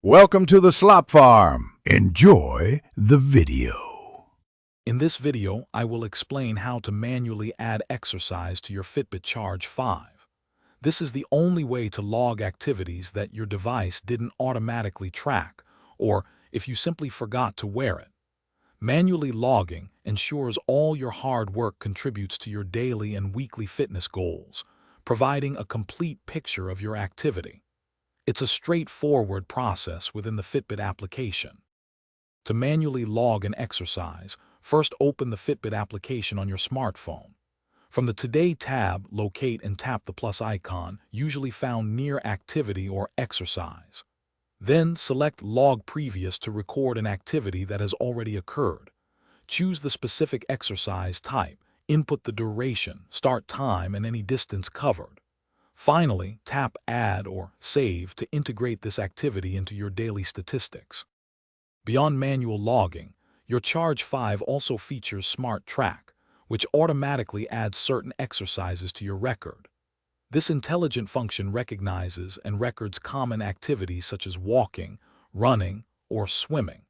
Welcome to the Slop Farm. Enjoy the video. In this video, I will explain how to manually add exercise to your Fitbit Charge 5. This is the only way to log activities that your device didn't automatically track, or if you simply forgot to wear it. Manually logging ensures all your hard work contributes to your daily and weekly fitness goals, providing a complete picture of your activity. It's a straightforward process within the Fitbit application. To manually log an exercise, first open the Fitbit application on your smartphone. From the Today tab, locate and tap the plus icon, usually found near Activity or Exercise. Then select Log Previous to record an activity that has already occurred. Choose the specific exercise type, input the duration, start time, and any distance covered. Finally, tap Add or Save to integrate this activity into your daily statistics. Beyond manual logging, your Charge 5 also features Smart Track, which automatically adds certain exercises to your record. This intelligent function recognizes and records common activities such as walking, running, or swimming.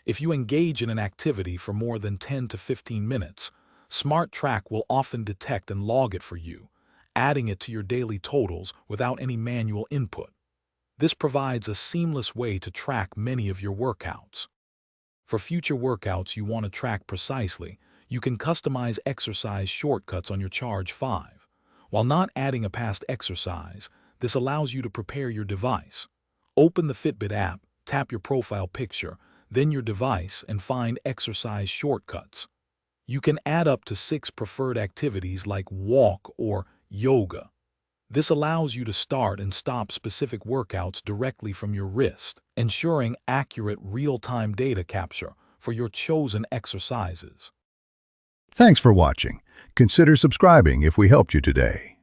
If you engage in an activity for more than 10 to 15 minutes, Smart Track will often detect and log it for you, adding it to your daily totals without any manual input. This provides a seamless way to track many of your workouts. For future workouts you want to track precisely, you can customize exercise shortcuts on your Charge 5. While not adding a past exercise, this allows you to prepare your device. Open the Fitbit app, tap your profile picture, then your device, and find exercise shortcuts. You can add up to 6 preferred activities like walk or yoga. This allows you to start and stop specific workouts directly from your wrist, ensuring accurate real-time data capture for your chosen exercises. Thanks for watching. Consider subscribing if we helped you today.